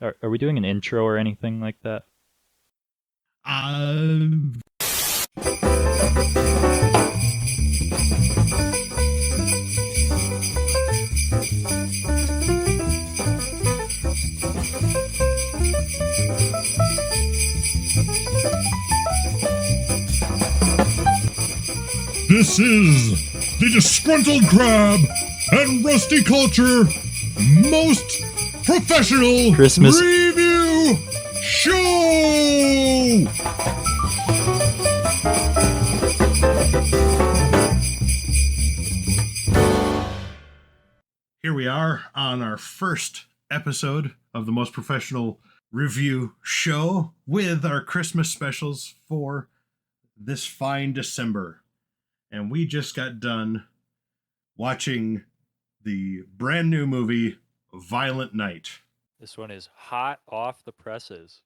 Are we doing an intro or anything like that? Uh, this is the Disgruntled Crab and Rusty Culture most professional Christmas. review show! Here we are on our first episode of the most professional review show with our Christmas specials for this fine December. And we just got done watching the brand new movie Violent Night. This one is hot off the presses.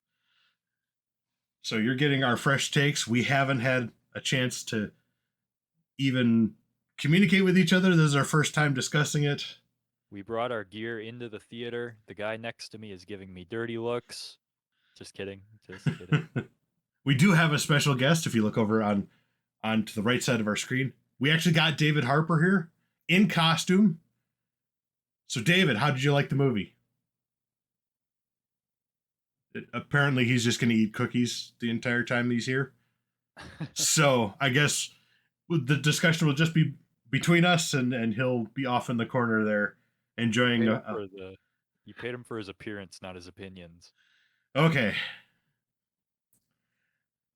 So you're getting our fresh takes. We haven't had a chance to even communicate with each other. This is our first time discussing it. We brought our gear into the theater. The guy next to me is giving me dirty looks. Just kidding. Just kidding. We do have a special guest. If you look over on to the right side of our screen, we actually got David Harper here in costume. So David, how did you like the movie? Apparently he's just going to eat cookies the entire time he's here. So I guess the discussion will just be between us, and he'll be off in the corner there enjoying. You paid him for his appearance, not his opinions. Okay.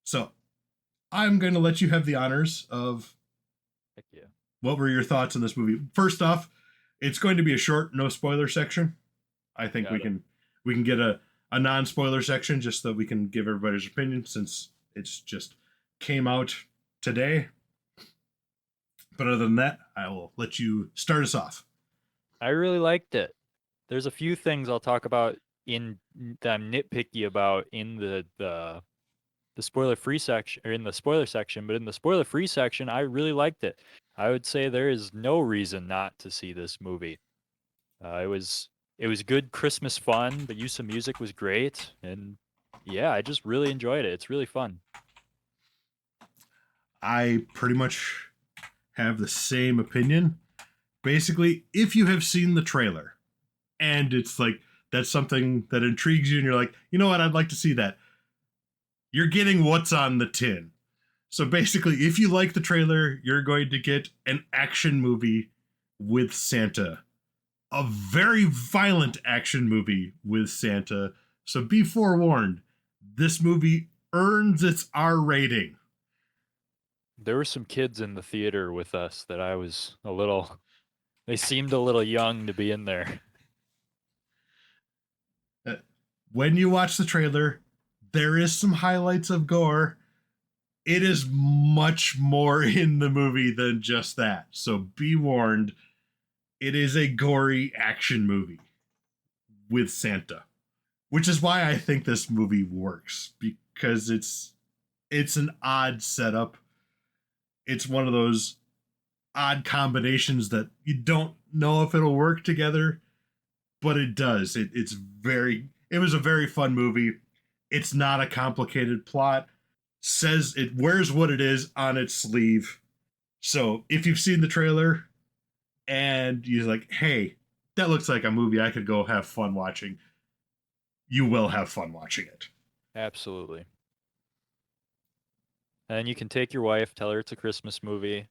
So I'm going to let you have the honors of. Heck yeah. What were your thoughts on this movie? First off, it's going to be a short, no spoiler section. I think we can get a non-spoiler section just so we can give everybody's opinion since it's just came out today. But other than that, I will let you start us off. I really liked it. There's a few things I'll talk about that I'm nitpicky about in the spoiler-free section, or in the spoiler section, but in the spoiler-free section, I really liked it. I would say there is no reason not to see this movie. It was good Christmas fun. The use of music was great, and yeah, I just really enjoyed it. It's really fun. I pretty much have the same opinion. Basically, if you have seen the trailer and it's like that's something that intrigues you and you're like, you know what, I'd like to see that. You're getting what's on the tin. So basically, if you like the trailer, you're going to get an action movie with Santa. A very violent action movie with Santa. So be forewarned, this movie earns its R rating. There were some kids in the theater with us that I was a little. They seemed a little young to be in there. When you watch the trailer, there is some highlights of gore. It is much more in the movie than just that. So be warned, it is a gory action movie with Santa. Which is why I think this movie works, because it's an odd setup. It's one of those odd combinations that you don't know if it'll work together, but it does. It was a very fun movie. It's not a complicated plot. Says it wears what it is on its sleeve. So if you've seen the trailer and you're like, hey, that looks like a movie I could go have fun watching, you will have fun watching it. Absolutely. And you can take your wife, tell her it's a Christmas movie,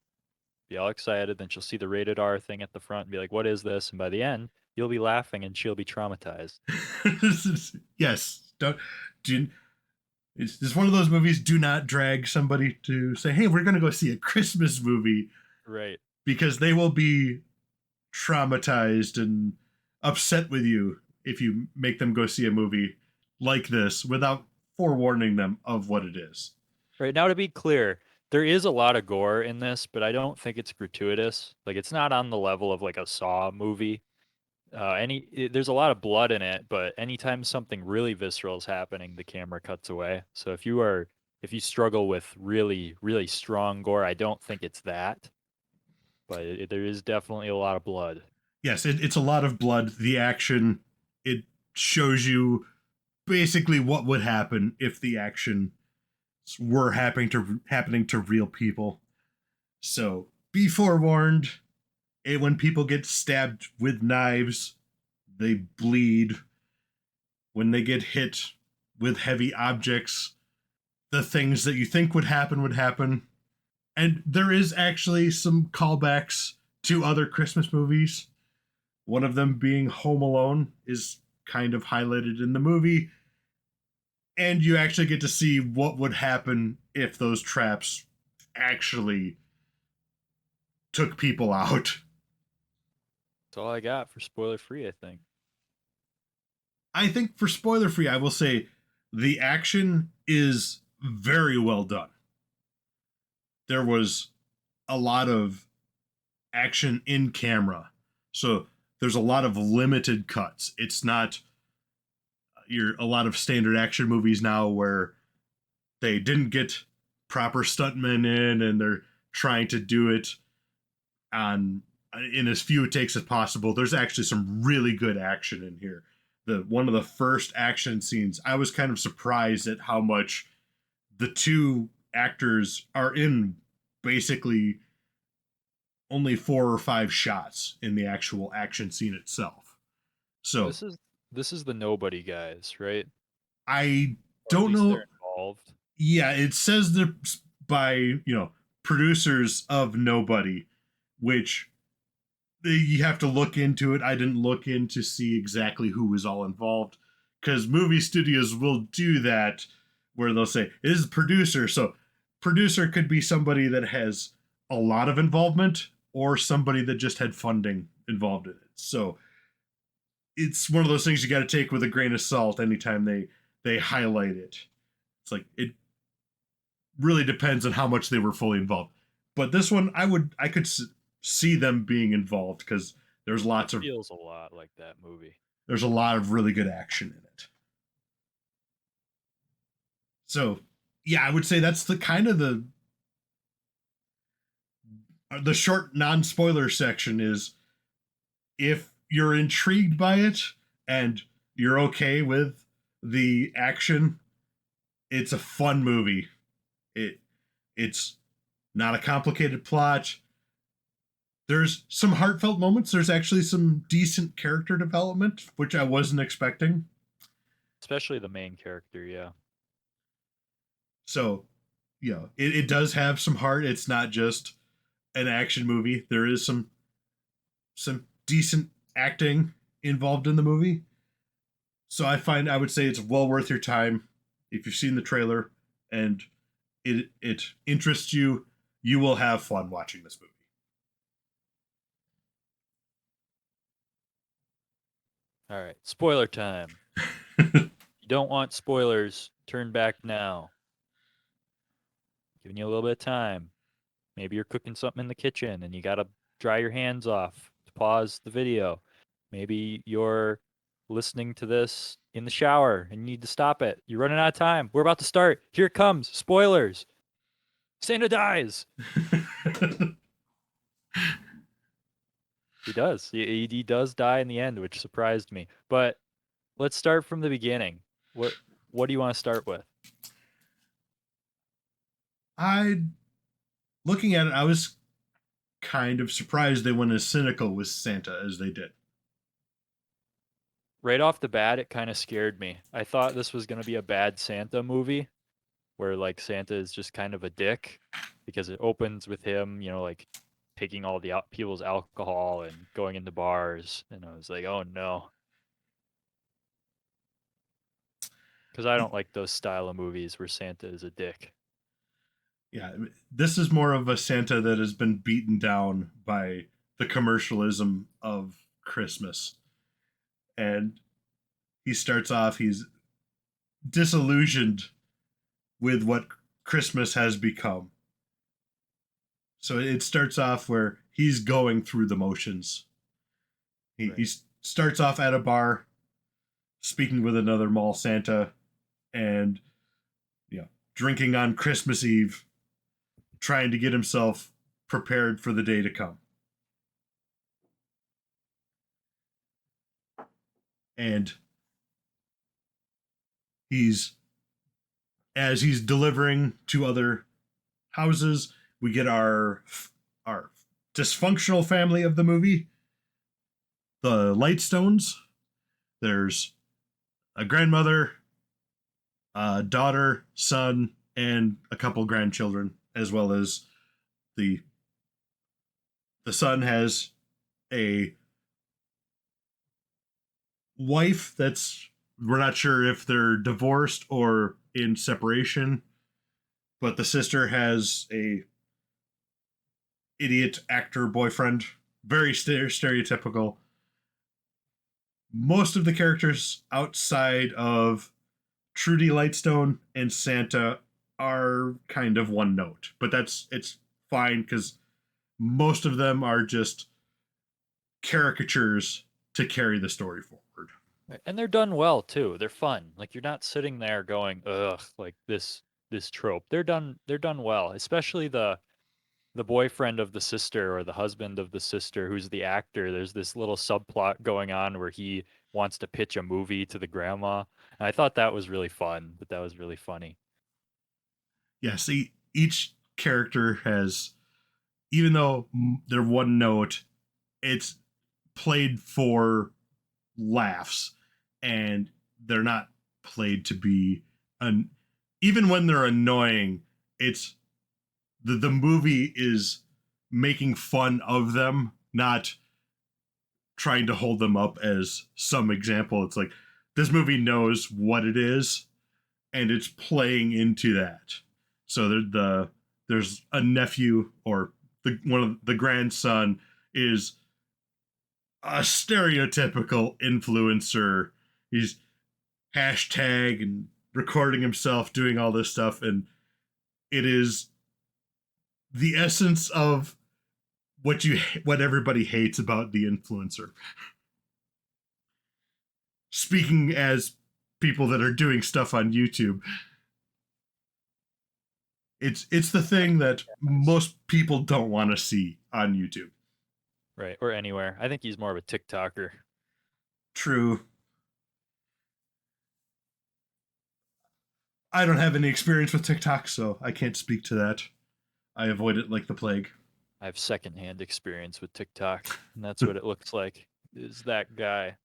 be all excited, then she'll see the rated R thing at the front and be like, what is this? And by the end, you'll be laughing and she'll be traumatized. Yes. It's one of those movies, do not drag somebody to say, hey, we're going to go see a Christmas movie. Right. Because they will be traumatized and upset with you if you make them go see a movie like this without forewarning them of what it is. Right. Now, to be clear, there is a lot of gore in this, but I don't think it's gratuitous. Like, it's not on the level of like a Saw movie. There's a lot of blood in it, but anytime something really visceral is happening, the camera cuts away. So if you struggle with really, really strong gore, I don't think it's that. But there is definitely a lot of blood. Yes, it's a lot of blood. The action, it shows you basically what would happen if the action were happening to real people. So be forewarned. When people get stabbed with knives, they bleed. When they get hit with heavy objects, the things that you think would happen would happen. And there is actually some callbacks to other Christmas movies. One of them being Home Alone is kind of highlighted in the movie. And you actually get to see what would happen if those traps actually took people out. That's all I got for spoiler free, I think. I think for spoiler free, I will say the action is very well done. There was a lot of action in camera. So there's a lot of limited cuts. It's not a lot of standard action movies now where they didn't get proper stuntmen in and they're trying to do it on in as few takes as possible. There's actually some really good action in here. One of the first action scenes, I was kind of surprised at how much the two actors are in basically only 4 or 5 shots in the actual action scene itself. So this is the Nobody guys, right? I Or at don't least know. they're involved. Yeah, it says they're by producers of Nobody, which you have to look into it. I didn't look in to see exactly who was all involved because movie studios will do that where they'll say it is a producer. So producer could be somebody that has a lot of involvement or somebody that just had funding involved in it. So it's one of those things you got to take with a grain of salt anytime they highlight it. It's like it really depends on how much they were fully involved. But this one, I could see them being involved because Feels a lot like that movie. there's a lot of really good action in it. So yeah, I would say that's the kind of the short non-spoiler section is if you're intrigued by it and you're okay with the action, it's a fun movie. It's not a complicated plot. There's some heartfelt moments. There's actually some decent character development, which I wasn't expecting. Especially the main character, yeah. So, it does have some heart. It's not just an action movie. There is some decent acting involved in the movie. So I would say it's well worth your time if you've seen the trailer and it interests you. You will have fun watching this movie. All right, spoiler time. You don't want spoilers, turn back now. Giving you a little bit of time. Maybe you're cooking something in the kitchen and you got to dry your hands off to pause the video. Maybe you're listening to this in the shower and you need to stop it. You're running out of time. We're about to start. Here it comes. Spoilers. Santa dies. He does. He does die in the end, which surprised me. But let's start from the beginning. What do you want to start with? I looking at it, I was kind of surprised they went as cynical with Santa as they did. Right off the bat, it kind of scared me. I thought this was going to be a bad Santa movie where like Santa is just kind of a dick because it opens with him, like taking all the people's alcohol and going into bars. And I was like, oh no. Because I don't like those style of movies where Santa is a dick. Yeah, this is more of a Santa that has been beaten down by the commercialism of Christmas. And he starts off, he's disillusioned with what Christmas has become. So it starts off where he's going through the motions. He starts off at a bar, speaking with another mall Santa, and drinking on Christmas Eve, trying to get himself prepared for the day to come. And He's as he's delivering to other houses, we get our dysfunctional family of the movie, the Lightstones. There's a grandmother, a daughter, son, and a couple grandchildren, as well as the the son has a wife that's, we're not sure if they're divorced or in separation, but the sister has a idiot actor boyfriend, very stereotypical. Most of the characters outside of Trudy Lightstone and Santa are kind of one note, but it's fine because most of them are just caricatures to carry the story forward. Right, and they're done well too. They're fun. Like you're not sitting there going, "Ugh," like this trope. They're done well, especially the boyfriend of the sister or the husband of the sister who's the actor. There's this little subplot going on where he wants to pitch a movie to the grandma. And I thought that was really fun, but that was really funny. Yes, each character has, even though they're one note, it's played for laughs, and they're not played to be an. Even when they're annoying, it's the movie is making fun of them, not trying to hold them up as some example. It's like this movie knows what it is, and it's playing into that. So there's a nephew, or one of the grandson is a stereotypical influencer. He's hashtag and recording himself doing all this stuff, and it is the essence of what everybody hates about the influencer. Speaking as people that are doing stuff on YouTube, it's the thing that most people don't want to see on YouTube. Right. Or anywhere. I think he's more of a TikToker. True. I don't have any experience with TikTok, so I can't speak to that. I avoid it like the plague. I have secondhand experience with TikTok, and that's what it looks like. Is that guy.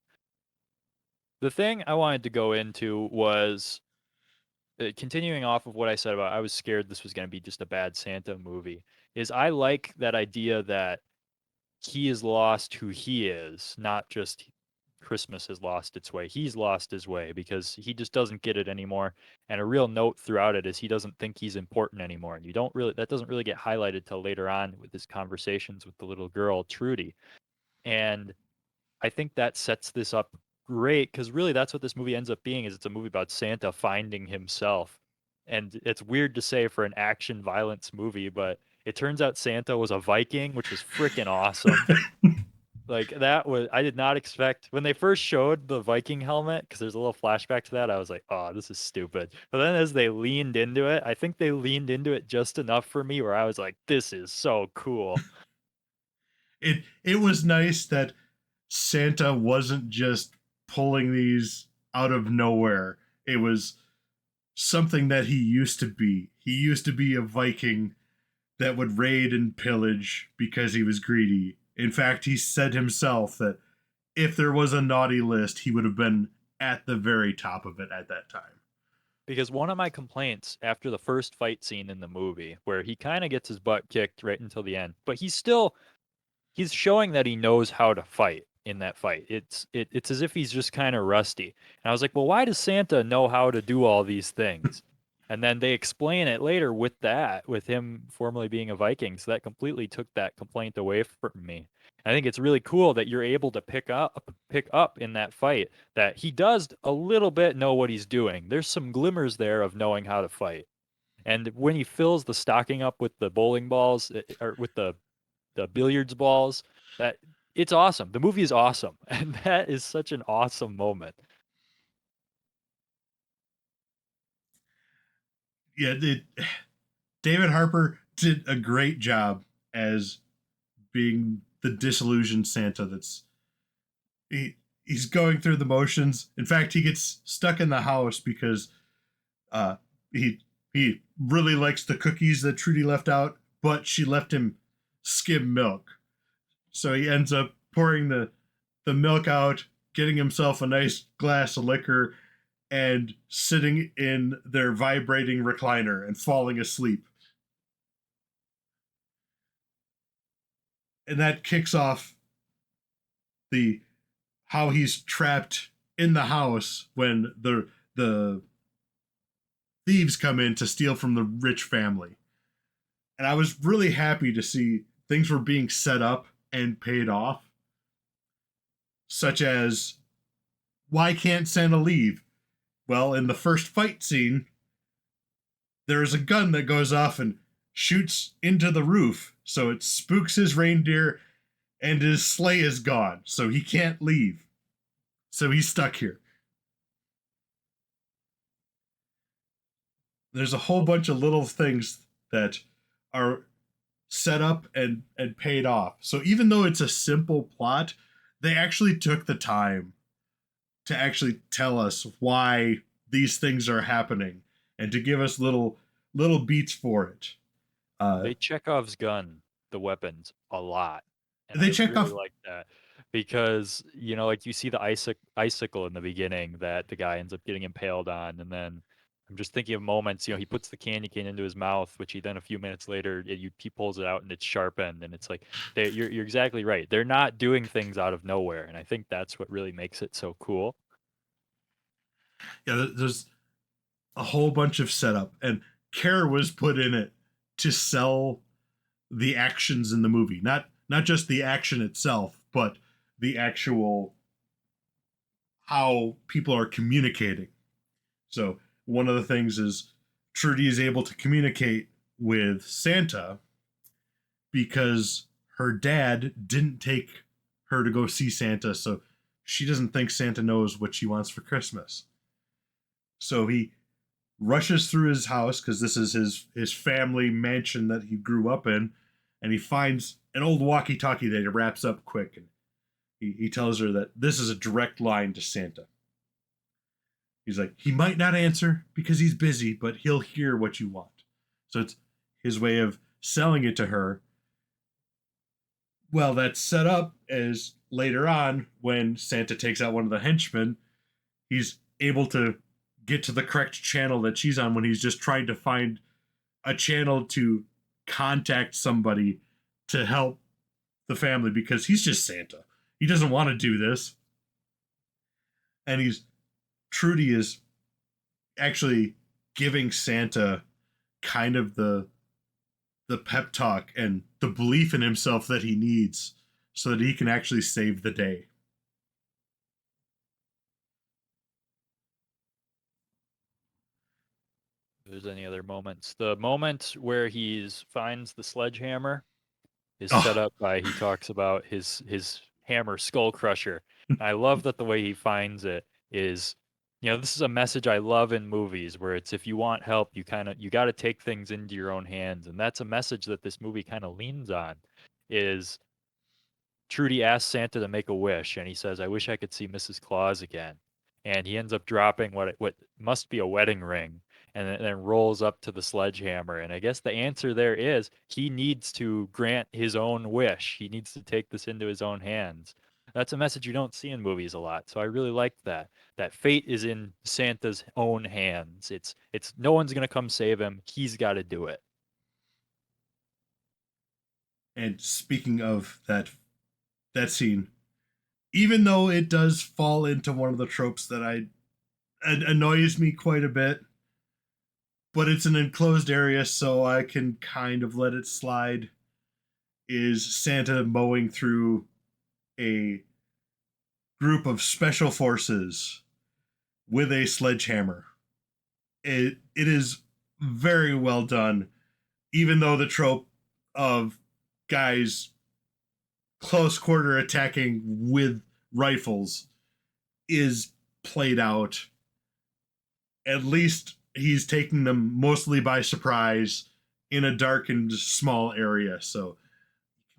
The thing I wanted to go into was continuing off of what I said about I was scared this was going to be just a bad Santa movie. Is I like that idea that he has lost who he is, not just Christmas has lost its way. He's lost his way because he just doesn't get it anymore. And a real note throughout it is he doesn't think he's important anymore. And you don't really, that doesn't really get highlighted till later on with his conversations with the little girl, Trudy. And I think that sets this up great because really that's what this movie ends up being is it's a movie about Santa finding himself. And it's weird to say for an action violence movie, but it turns out Santa was a Viking, which was freaking awesome. Like that was I did not expect when they first showed the Viking helmet because there's a little flashback to that. I was like, "Oh, this is stupid." But then as they leaned into it, I think they leaned into it just enough for me where I was like, "This is so cool." It was nice that Santa wasn't just pulling these out of nowhere. It was something that he used to be. He used to be a Viking that would raid and pillage because he was greedy. In fact, he said himself that if there was a naughty list, he would have been at the very top of it at that time. Because one of my complaints after the first fight scene in the movie, where he kind of gets his butt kicked right until the end, but he's showing that he knows how to fight in that fight. It's as if he's just kind of rusty. And I was like, well, why does Santa know how to do all these things? And then they explain it later with that, with him formerly being a Viking. So that completely took that complaint away from me. I think it's really cool that you're able to pick up in that fight that he does a little bit know what he's doing. There's some glimmers there of knowing how to fight. And when he fills the stocking up with the bowling balls or with the billiards balls, that it's awesome. The movie is awesome. And that is such an awesome moment. Yeah, David Harper did a great job as being the disillusioned Santa. He he's going through the motions. In fact, he gets stuck in the house because uh, he really likes the cookies that Trudy left out, but she left him skim milk. So he ends up pouring the milk out, getting himself a nice glass of liquor, and sitting in their vibrating recliner and falling asleep. And that kicks off the how he's trapped in the house when the thieves come in to steal from the rich family. And I was really happy to see things were being set up and paid off, such as why can't Santa leave? Well, in the first fight scene, there's a gun that goes off and shoots into the roof, so it spooks his reindeer and his sleigh is gone, so he can't leave. So he's stuck here. There's a whole bunch of little things that are set up and paid off. So even though it's a simple plot, they actually took the time to actually tell us why these things are happening and to give us little beats for it. They Chekhov's gun the weapons a lot, and They I check really off. like that because like you see the icicle in the beginning that the guy ends up getting impaled on, and then I'm just thinking of moments. He puts the candy cane into his mouth, which he then a few minutes later he pulls it out and it's sharpened, and it's like you're exactly right. They're not doing things out of nowhere, and I think that's what really makes it so cool. Yeah, there's a whole bunch of setup, and care was put in it to sell the actions in the movie. Not just the action itself, but the actual how people are communicating. So one of the things is Trudy is able to communicate with Santa because her dad didn't take her to go see Santa, so she doesn't think Santa knows what she wants for Christmas. So he rushes through his house because this is his family mansion that he grew up in, and he finds an old walkie-talkie that he wraps up quick, and he tells her that this is a direct line to Santa. He's like, he might not answer because he's busy, but he'll hear what you want. So it's his way of selling it to her. Well, that's set up as later on when Santa takes out one of the henchmen, he's able to get to the correct channel that she's on when he's just trying to find a channel to contact somebody to help the family because he's just Santa. He doesn't want to do this. And Trudy is actually giving Santa kind of the pep talk and the belief in himself that he needs so that he can actually save the day. If there's any other moments, the moment where he finds the sledgehammer is set Oh, up by he talks about his hammer skull crusher. And I love that the way he finds it is, this is a message I love in movies where it's if you want help, you got to take things into your own hands, and that's a message that this movie kind of leans on. Is Trudy asks Santa to make a wish, and he says, "I wish I could see Mrs. Claus again." And he ends up dropping what must be a wedding ring, and then rolls up to the sledgehammer. And I guess the answer there is he needs to grant his own wish. He needs to take this into his own hands. That's a message you don't see in movies a lot. So I really liked that. That fate is in Santa's own hands. It's no one's gonna come save him. He's got to do it. and speaking of that scene, even though it does fall into one of the tropes that annoys me quite a bit, but it's an enclosed area, so I can kind of let it slide. Is Santa mowing through a group of special forces with a sledgehammer? It is very well done, even though the trope of guys close quarter attacking with rifles is played out. At least he's taking them mostly by surprise in a darkened small area, so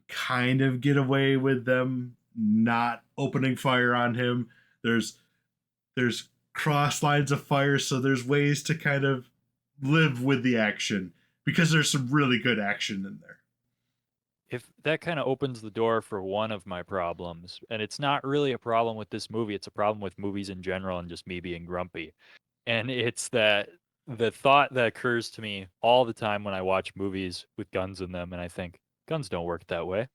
kind of get away with them not opening fire on him. There's there's cross lines of fire, so there's ways to kind of live with the action because there's some really good action in there. If that kind of opens the door for one of my problems, and it's not really a problem with this movie, it's a problem with movies in general and just me being grumpy. And it's that the thought that occurs to me all the time when I watch movies with guns in them, and I think guns don't work that way.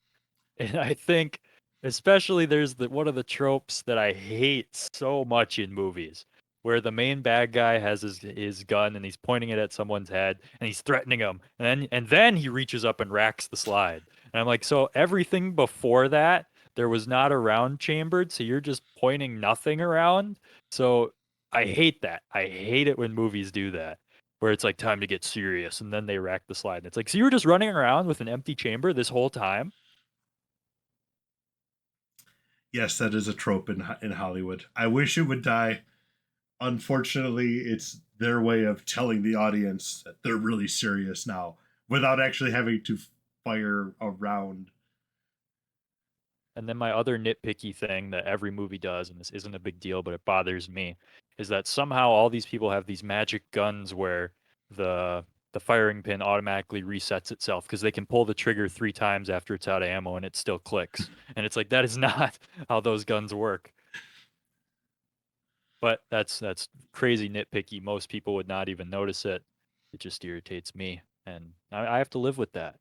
And I think especially there's the one of the tropes that I hate so much in movies where the main bad guy has his gun and he's pointing it at someone's head and he's threatening them and then he reaches up and racks the slide. And I'm like, so everything before that there was not a round chambered, so you're just pointing nothing around. So I hate that. I hate it when movies do that. Where it's like time to get serious and then they rack the slide. And it's like, so you were just running around with an empty chamber this whole time? Yes, that is a trope in Hollywood. I wish it would die. Unfortunately, it's their way of telling the audience that they're really serious now without actually having to fire a round. And then my other nitpicky thing that every movie does, and this isn't a big deal, but it bothers me, is that somehow all these people have these magic guns where the the firing pin automatically resets itself because they can pull the trigger 3 times after it's out of ammo and it still clicks. And it's like that is not how those guns work. But that's crazy nitpicky. Most people would not even notice it. It just irritates me, and I have to live with that.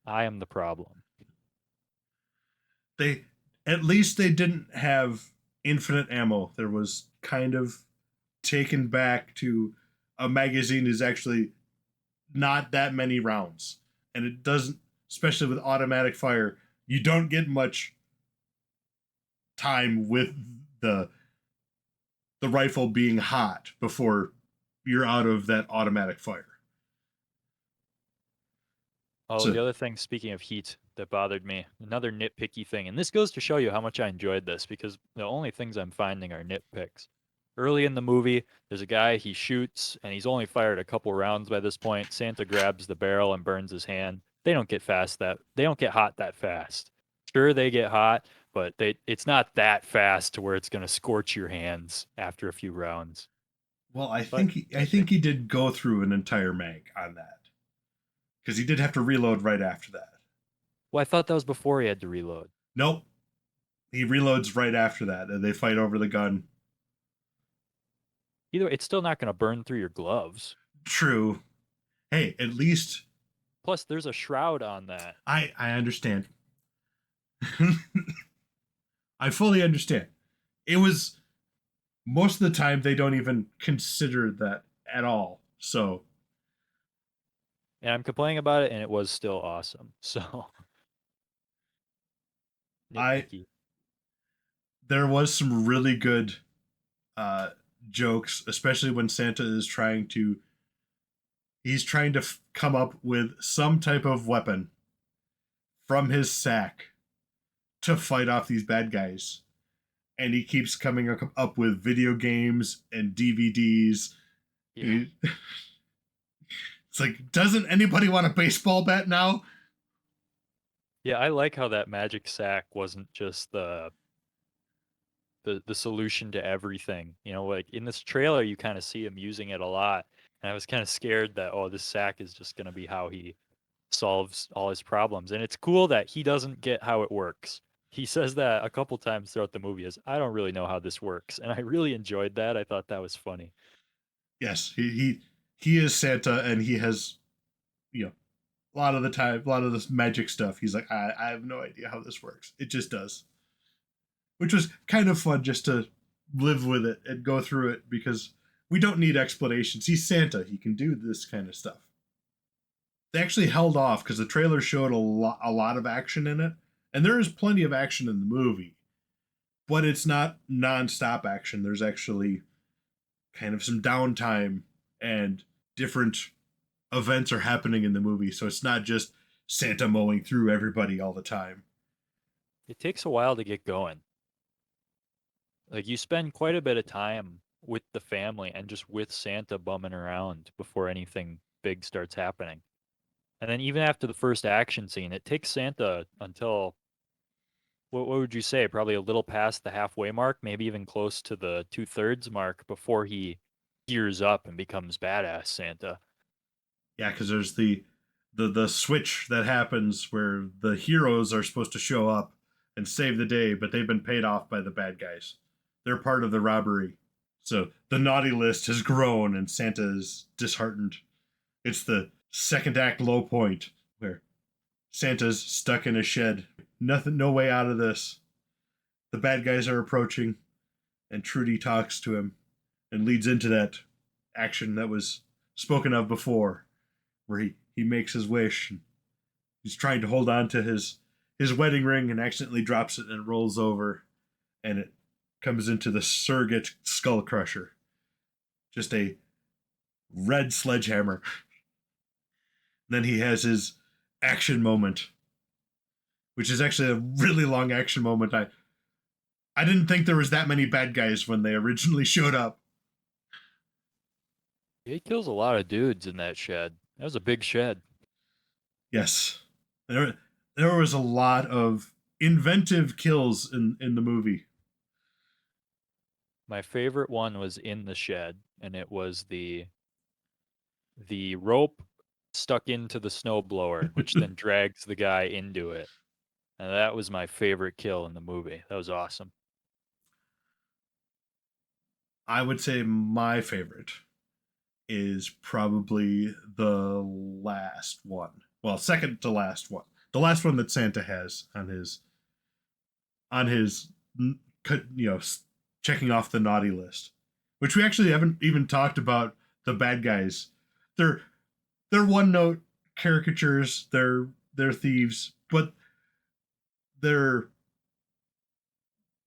I am the problem. They at least they didn't have infinite ammo. There was kind of taken back to a magazine is actually not that many rounds. And it doesn't, especially with automatic fire, you don't get much time with the the rifle being hot before you're out of that automatic fire. Oh, So the other thing, speaking of heat, that bothered me, another nitpicky thing, and this goes to show you how much I enjoyed this because the only things I'm finding are nitpicks. Early in the movie, there's a guy, he shoots, and he's only fired a couple rounds by this point. Santa grabs the barrel and burns his hand. They don't get hot that fast. Sure, they get hot, but it's not that fast to where it's gonna scorch your hands after a few rounds. well, But I think he did go through an entire mag on that because he did have to reload right after that. well, I thought that was before he had to reload. Nope, he reloads right after that, and they fight over the gun. Either way, it's still not gonna burn through your gloves. True. Hey, at least Plus, there's a shroud on that. I understand. I fully understand. It was most of the time they don't even consider that at all. So And I'm complaining about it, and it was still awesome. So I nitpicky. there was some really good uh jokes, especially when Santa is trying to he's trying to come up with some type of weapon from his sack to fight off these bad guys. And he keeps coming up with video games and DVDs. Yeah. It's like, doesn't anybody want a baseball bat now? Yeah, I like how that magic sack wasn't just the solution to everything. You know, like in this trailer you kind of see him using it a lot. And I was kind of scared that, oh, this sack is just gonna be how he solves all his problems. And it's cool that he doesn't get how it works. He says that a couple times throughout the movie is, I don't really know how this works. And I really enjoyed that. I thought that was funny. Yes, he is Santa, and he has, you know, a lot of the time, a lot of this magic stuff. He's like, I have no idea how this works. It just does, which was kind of fun just to live with it and go through it because we don't need explanations. He's Santa. He can do this kind of stuff. They actually held off because the trailer showed a lot of action in it, and there is plenty of action in the movie, but it's not non-stop action. There's actually kind of some downtime and different events are happening in the movie, so it's not just Santa mowing through everybody all the time. It takes a while to get going. Like you spend quite a bit of time with the family and just with Santa bumming around before anything big starts happening. And then even after the first action scene, it takes Santa until what would you say? Probably a little past the halfway mark, maybe even close to the 2/3 mark before he gears up and becomes badass Santa. Yeah, because there's the switch that happens where the heroes are supposed to show up and save the day, but they've been paid off by the bad guys. They're part of the robbery. So the naughty list has grown and Santa is disheartened. It's the second act low point where Santa's stuck in a shed. Nothing, no way out of this. The bad guys are approaching, and Trudy talks to him and leads into that action that was spoken of before, where he makes his wish. And he's trying to hold on to his wedding ring and accidentally drops it and it rolls over, and it comes into the surrogate skull crusher. Just a red sledgehammer. Then he has his action moment, which is actually a really long action moment. I didn't think there was that many bad guys when they originally showed up. He kills a lot of dudes in that shed. That was a big shed. Yes. There was a lot of inventive kills in the movie. My favorite one was in the shed, and it was the rope stuck into the snowblower, which then drags the guy into it. And that was my favorite kill in the movie. That was awesome. I would say my favorite is probably the last one. Well, second to last one. The last one that Santa has on his you know checking off the naughty list, which we actually haven't even talked about the bad guys. They're they're one note caricatures. They're thieves, but they're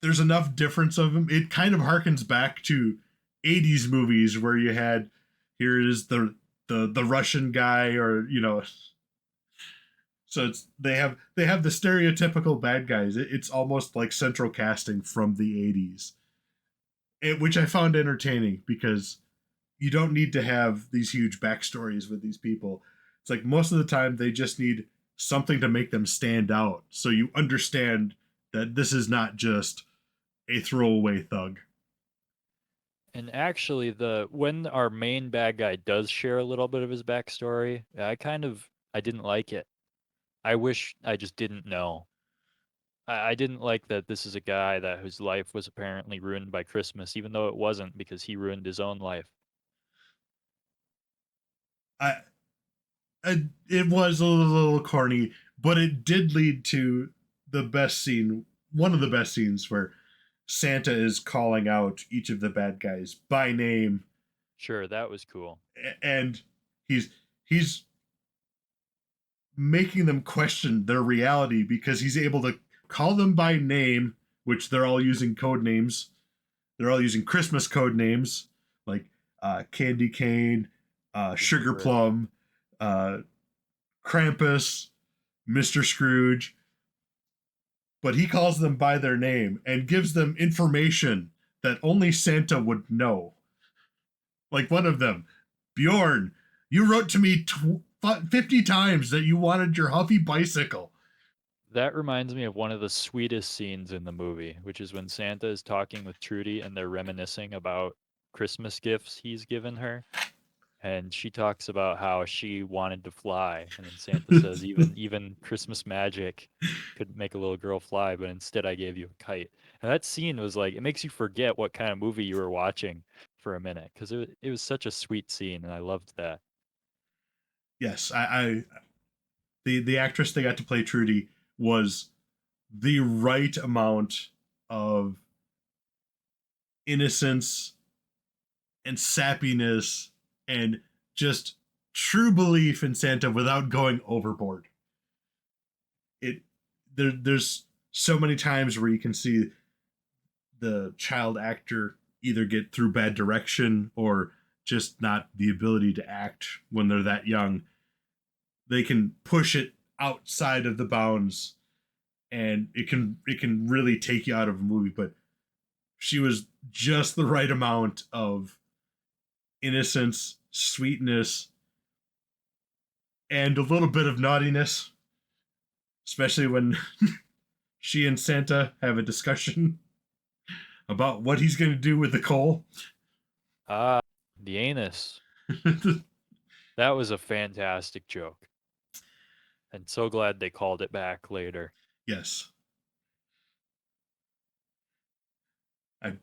there's enough difference of them. It kind of harkens back to 80s movies where you had here is the Russian guy, or so it's they have the stereotypical bad guys. It's almost like central casting from the 80s. Which I found entertaining because you don't need to have these huge backstories with these people. It's like most of the time they just need something to make them stand out so you understand that this is not just a throwaway thug. And actually, the when our main bad guy does share a little bit of his backstory, I didn't like it. I wish I just didn't know. I didn't like that this is a guy that whose life was apparently ruined by Christmas, even though it wasn't because he ruined his own life. I, it was a little corny, but it did lead to the best scene, one of the best scenes where Santa is calling out each of the bad guys by name, Sure, that was cool. and he's making them question their reality because he's able to call them by name, which they're all using code names. They're all using Christmas code names like Candy Cane, Sugar Plum, uh, Krampus, Mr. Scrooge. But he calls them by their name and gives them information that only Santa would know. Like one of them, Bjorn, you wrote to me 50 times that you wanted your Huffy bicycle. That reminds me of one of the sweetest scenes in the movie, which is when Santa is talking with Trudy and they're reminiscing about Christmas gifts he's given her. And she talks about how she wanted to fly, and then Santa says, "Even Christmas magic could make a little girl fly, but instead I gave you a kite." And that scene was like, it makes you forget what kind of movie you were watching for a minute, because it was such a sweet scene, and I loved that. Yes, the actress they got to play Trudy was the right amount of innocence and sappiness and just true belief in Santa without going overboard. It there's so many times where you can see the child actor either get through bad direction or just not the ability to act when they're that young. They can push it outside of the bounds and it can really take you out of a movie, but she was just the right amount of innocence, sweetness, and a little bit of naughtiness, especially when she and Santa have a discussion about what he's going to do with the coal. Ah, the anus. That was a fantastic joke. And so glad they called it back later. Yes. I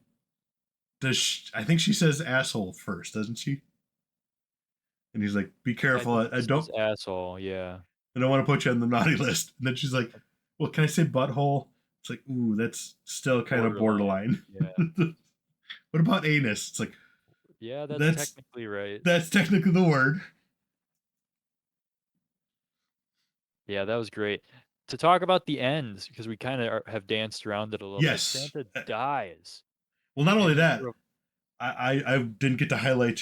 I think she says asshole first, doesn't she? And he's like, "Be I careful. think I he says don't asshole, yeah. I don't want to put you on the naughty list." And then she's like, "Well, can I say butthole?" It's like, "Ooh, that's still kind of borderline." Yeah. What about anus? It's like, Yeah, that's that's technically right. that's technically the word. Yeah, that was great. To talk about the ends, because we kind of have danced around it a little bit. Yes. Santa dies, Well, not and only he's that, I didn't get to highlight.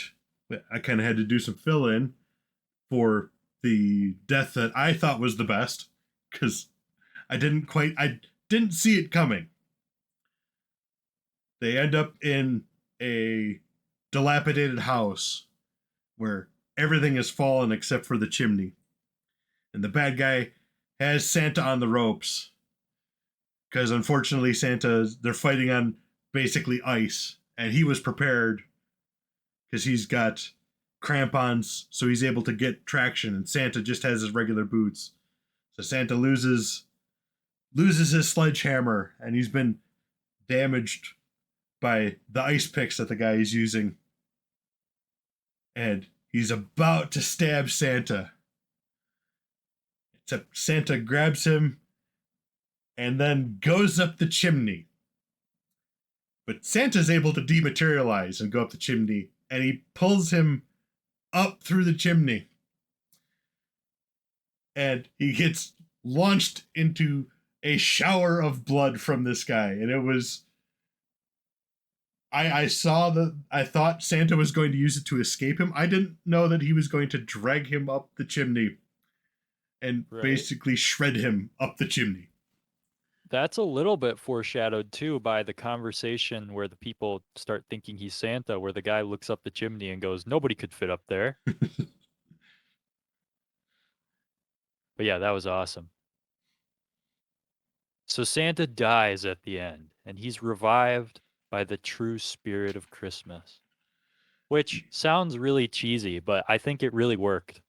I kind of had to do some fill in for the death that I thought was the best because I didn't see it coming. They end up in a dilapidated house where everything has fallen except for the chimney. And the bad guy has Santa on the ropes because unfortunately they're fighting on basically ice and he was prepared because he's got crampons so he's able to get traction and Santa just has his regular boots. So Santa loses his sledgehammer and he's been damaged by the ice picks that the guy is using. And he's about to stab Santa. Except Santa grabs him and then goes up the chimney. But Santa's able to dematerialize and go up the chimney, and he pulls him up through the chimney. And he gets launched into a shower of blood from this guy. And it was. I thought Santa was going to use it to escape him. I didn't know that he was going to drag him up the chimney and right. basically shred him up the chimney. That's a little bit foreshadowed too by the conversation where the people start thinking he's Santa, where the guy looks up the chimney and goes, "Nobody could fit up there." But yeah, that was awesome. So Santa dies at the end, and he's revived by the true spirit of Christmas, which sounds really cheesy, but I think it really worked.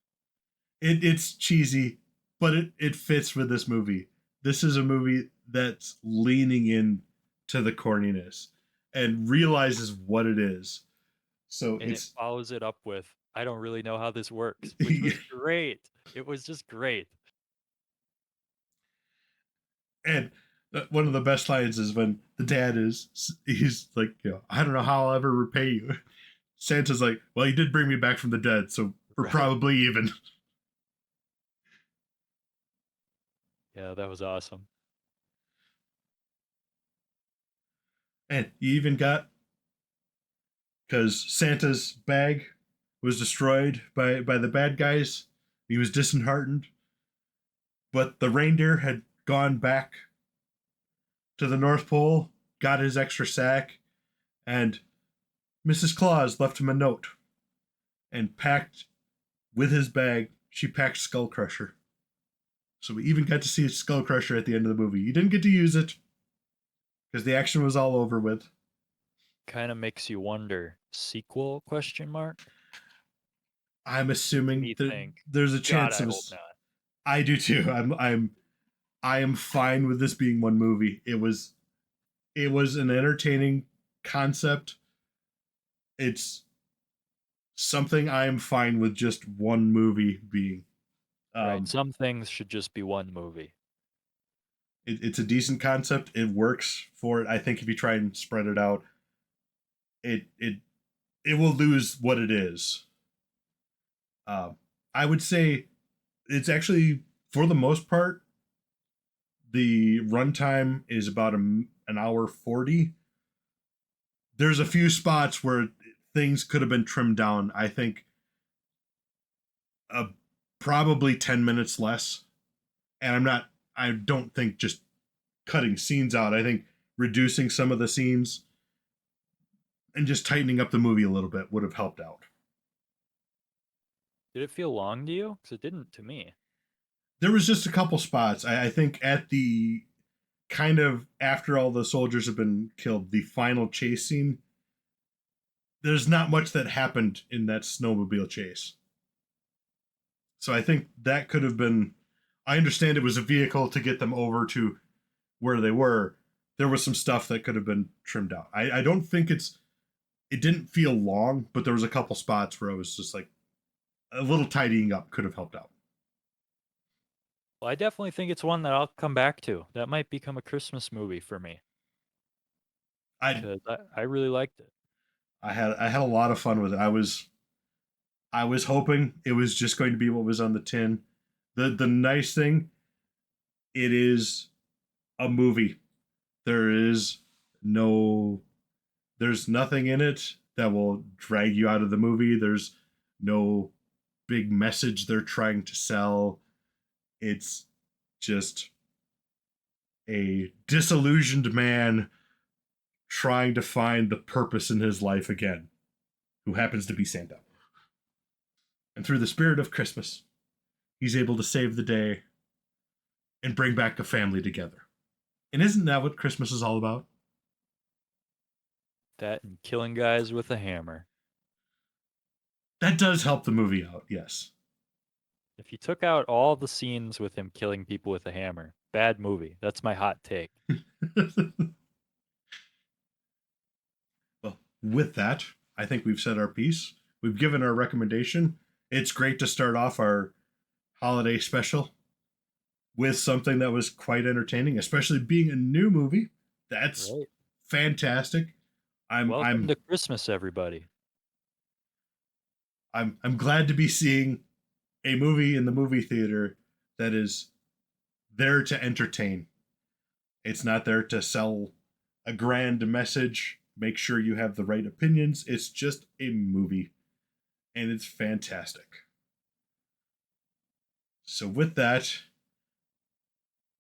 It's cheesy, but it fits with this movie. This is a movie that's leaning in to the corniness and realizes what it is. So And it it's follows it up with, "I don't really know how this works," which was great. It was just great. and one of the best lines is when the dad he's like, I don't know how I'll ever repay you. Santa's like, well, you did bring me back from the dead, so we're Right. probably even. Yeah, that was awesome. And you even got because Santa's bag was destroyed by the bad guys. He was disheartened, but the reindeer had gone back to the North Pole, got his extra sack, and Mrs. Claus left him a note and packed with his bag. She packed Skull Crusher. So we even got to see Skull Crusher at the end of the movie. You didn't get to use it because the action was all over with. Kind of makes you wonder, sequel question mark? I'm assuming Me that think. there's a God, chance I of hope not. I do too. I am fine with this being one movie. It was an entertaining concept. It's something I am fine with just one movie being. Right. Some things should just be one movie. It's a decent concept. It works for it. I think if you try and spread it out, it will lose what it is. I would say it's actually for the most part the runtime is about an hour 40. There's a few spots where things could have been trimmed down. I think uh, probably 10 minutes less. And I don't think just cutting scenes out. I think reducing some of the scenes and just tightening up the movie a little bit would have helped out. Did it feel long to you? Because it didn't to me. There was just a couple spots. I think at the kind of after all the soldiers have been killed, the final chase scene, there's not much that happened in that snowmobile chase. So I think that could have been. I understand it was a vehicle to get them over to where they were. There was some stuff that could have been trimmed out. I don't think it's. It didn't feel long, but there was a couple spots where I was just like, a little tidying up could have helped out. Well, I definitely think it's one that I'll come back to. That might become a Christmas movie for me I because I really liked it. I had a lot of fun with it. I was hoping it was just going to be what was on the tin. The nice thing, it is a movie. There is no there's nothing in it that will drag you out of the movie. There's no big message they're trying to sell. It's just a disillusioned man trying to find the purpose in his life again, who happens to be Santa. And through the spirit of Christmas, he's able to save the day and bring back a family together. And isn't that what Christmas is all about? That and killing guys with a hammer. That does help the movie out, yes. If you took out all the scenes with him killing people with a hammer, bad movie. That's my hot take. Well, with that, I think we've said our piece. We've given our recommendation. It's great to start off our holiday special with something that was quite entertaining, especially being a new movie. That's Right. fantastic. I'm Welcome I'm to Christmas, everybody. I'm glad to be seeing a movie in the movie theater that is there to entertain. It's not there to sell a grand message, make sure you have the right opinions. It's just a movie, and it's fantastic. So, with that,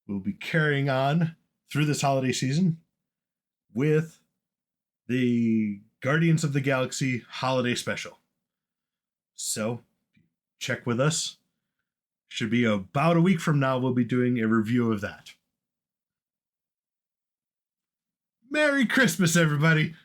we'll be carrying on through this holiday season with the Guardians of the Galaxy holiday special. So, check with us. Should be about a week from now, we'll be doing a review of that. Merry Christmas, everybody!